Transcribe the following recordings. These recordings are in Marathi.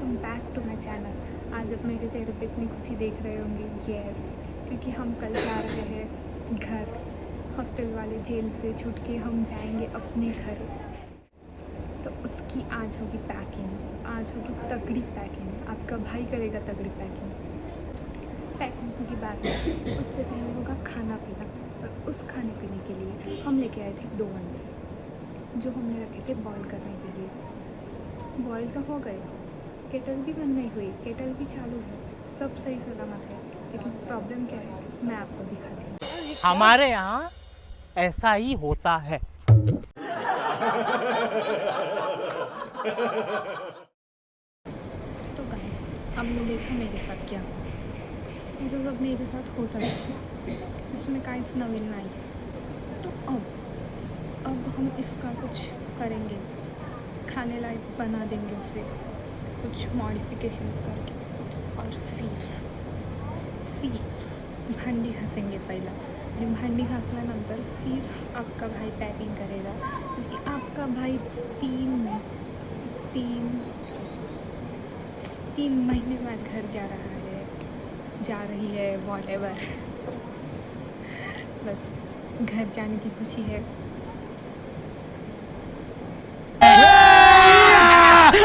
Welcome back to my channel. आज आप मेरे चेहरे पे इतनी खुशी देख रहे होंगे। यस, क्योंकि हम कल जा रहे हैं घर। हॉस्टल वाले जेल से छूट के हम जाएंगे अपने घर। तो उसकी आज होगी पैकिंग, आज होगी तगड़ी पैकिंग। आपका भाई करेगा तगड़ी पैकिंग की बात है। उससे पहले होगा खाना पीना, और उस खाने पीने के लिए हम लेके आए थे 2 अंडे जो हमने रखे थे बॉईल करने के लिए। बॉईल तो हो गए, केटल भी बंद नहीं हुई, केटल भी चालू है, सब सही सलामत है। लेकिन प्रॉब्लम क्या है मैं आपको दिखाती हूँ। हमारे यहाँ ऐसा ही होता है। तो गाइस, अब मैं देखा मेरे साथ क्या हुआ। ये तो सब मेरे साथ होता है, इसमें काहीच नवीन नाही। तो अब हम इसका कुछ करेंगे, खाने लायक बना देंगे उसे कुछ मॉडिफिकेशंस करके, और फिर भांडी घासेंगे पहिला। आणि भांडी घासल्यानंतर फिर आपका भाई पैकिंग करेगा, क्योंकि आपका भाई तीन महीने बाद घर जा रही है वॉटेवर। बस घर जाने की खुशी है।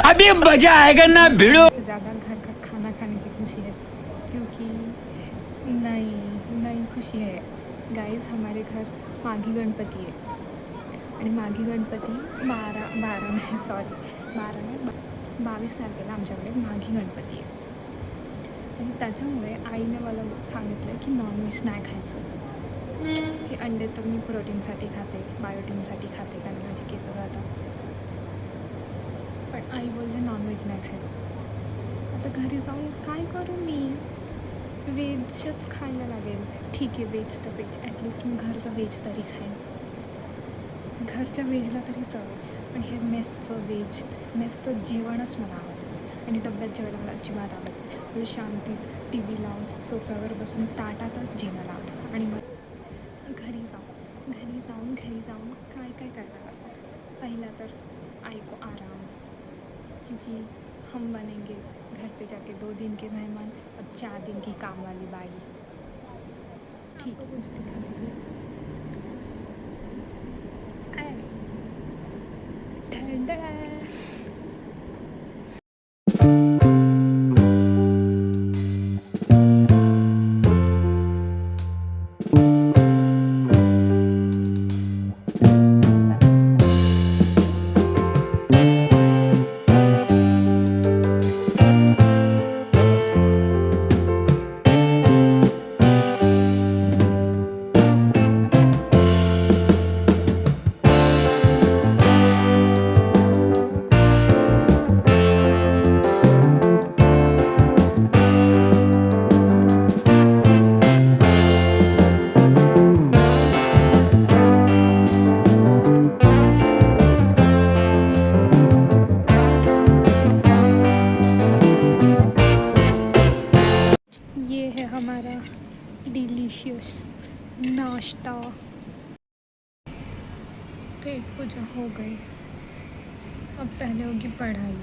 अभी मजा आएगा ना भिड़ो। ज़्यादा घर का खाना खाने की खुशी है, क्योंकि नई खुशी है गाइस। हमारे घर माघी गणपती आहे, आणि माघी गणपती 22 तारखेला आमच्याकडे माघी गणपती आहे। आणि त्याच्यामुळे आईने मला सांगितलं की नॉनव्हेज नाही खायचं। हे अंडे तर मी प्रोटीनसाठी खाते, बायोटीनसाठी खाते, कारण माझे केस जातात, पण आई बोलले नॉनव्हेज नाही खायचं। आता घरी जाऊन काय करू मी? व्हेजच खायला लागेल। ठीक आहे, व्हेज तर व्हेज, ॲटलिस्ट मी घरचं व्हेज तरी खाईन, घरच्या व्हेजला तरी चव आहे। पण हे मेसचं जेवणच मला आवडतं, आणि डब्यात जेवायला मला अजिबात आवडत नाही। म्हणजे शांतीत टी व्ही लावून सोफ्यावर बसून ताटातच जेवायला आवडतं। आणि मग घरी जाऊन काय करणार? पहिला तर आई को आराम, क्योंकि हम बनेंगे घर पे जाके 2 दिन के मेहमान और 4 दिन की काम वाली बाई। ठीक है, कुछ दिखा दीजिए। ये है हमारा डिलीशियस नाश्ता। पेट पूजा हो गई, अब पहले होगी पढ़ाई।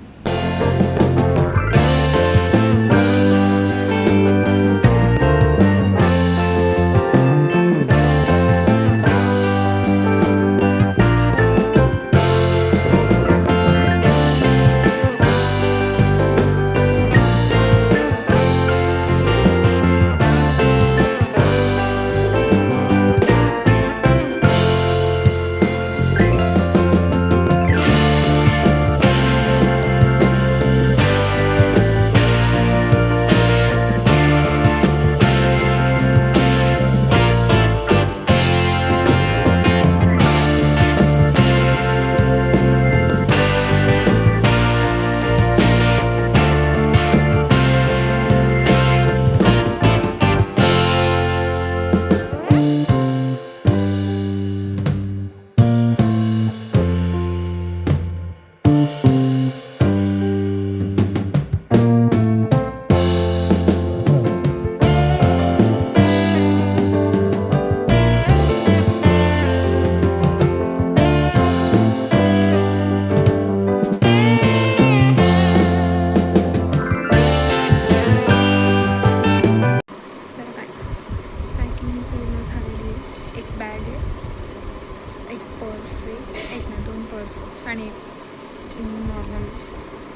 पर्स आहे, एक नाही 2 पर्स आणि एक नॉर्मल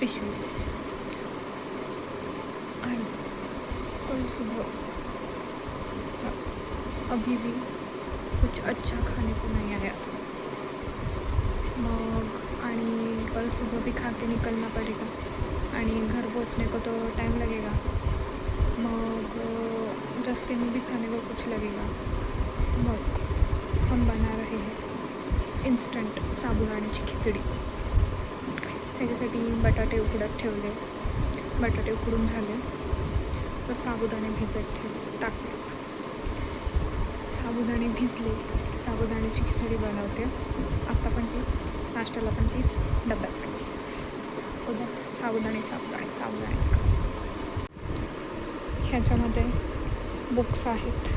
पिशवी आणि कल सुबह अभी भी कुछ अच्छा खाने को नहीं आया मग आणि कल सुबह भी खा के निकलना पड़ेगा आणि घर पहुंचने को तो टाइम लगेगा मग रास्ते में भी खाने को कुछ लगेगा मग हम बना रहे हैं इंस्टंट साबुदाण्याची खिचडी त्याच्यासाठी बटाटे उकडत ठेवले बटाटे उकडून झाले तर साबुदाणे भिजत टाकले साबुदाणे भिजले साबुदाण्याची खिचडी बनवते आत्ता पण तीच नाश्त्याला पण तीच डब्यात पण तीच उद्या साबुदाणे साबुदाणेच खा ह्याच्यामध्ये बुक्स आहेत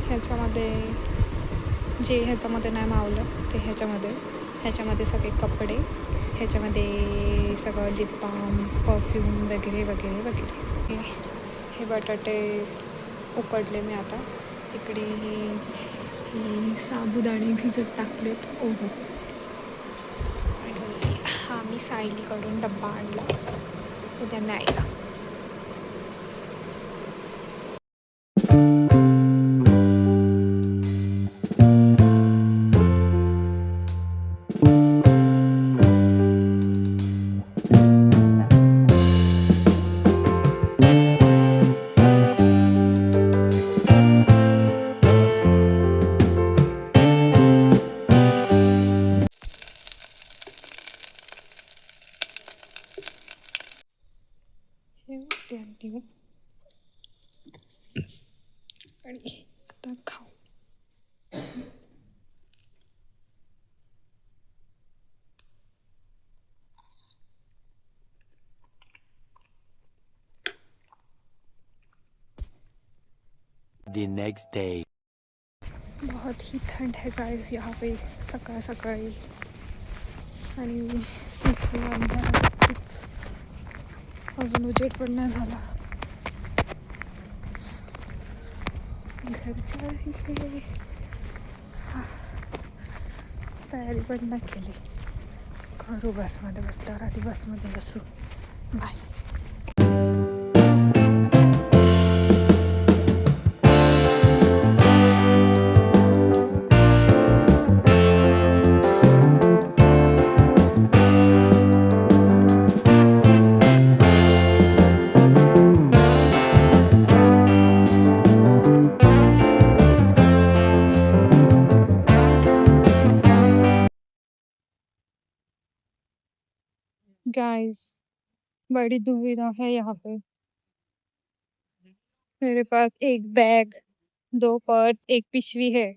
ह्याच्यामध्ये जे ह्याच्यामध्ये नाही मावलं ते ह्याच्यामध्ये सगळे कपडे ह्याच्यामध्ये सगळं लिप बाम परफ्यूम वगैरे वगैरे वगैरे हे बटाटे उकडले मी आता इकडे ही साबुदाणे भिजत टाकलेत ओहो आणि हा मी सायलीकडून डब्बा आणला उद्या न्यायला आणि आता खाऊ The next day. बहुत ही ठंड है गाइस यहाँ पे सकाळ सकाळी आणि इथे अंधारातच अजून उजेड पण नाही झाला घरच्या विषयी तयारी पण नाही केली घरू बसमध्ये बसल्यावर आधी बसमध्ये बसू बाय गाइस बड़ी दुविधा है यहाँ पे मेरे पास एक बैग 2 पर्स एक पिशवी है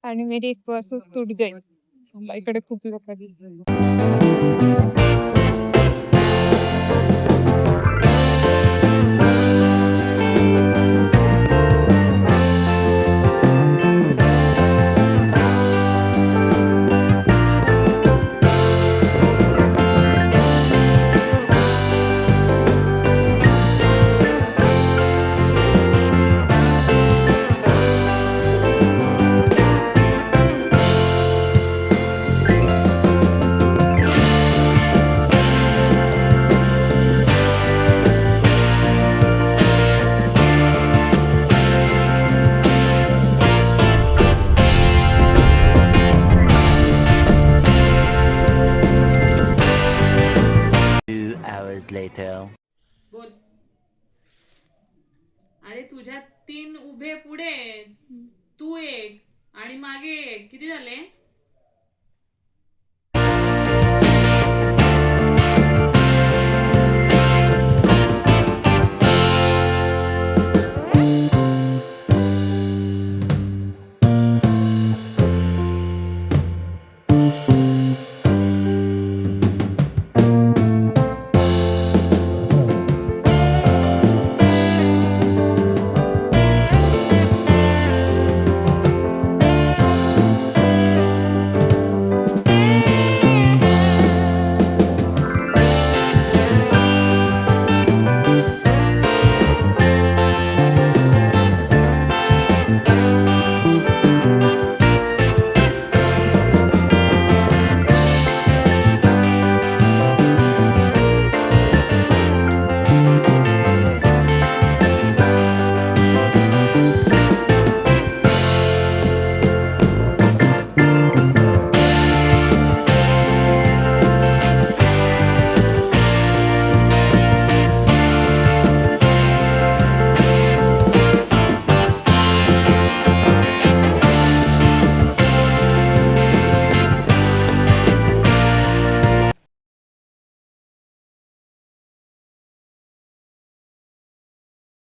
आणि मेरी एक पर्सच टूट गई इकडे खूप लोक Later. बोल अरे तुझ्या 3 उभे पुढे तू एक आणि मागे एक किती झाले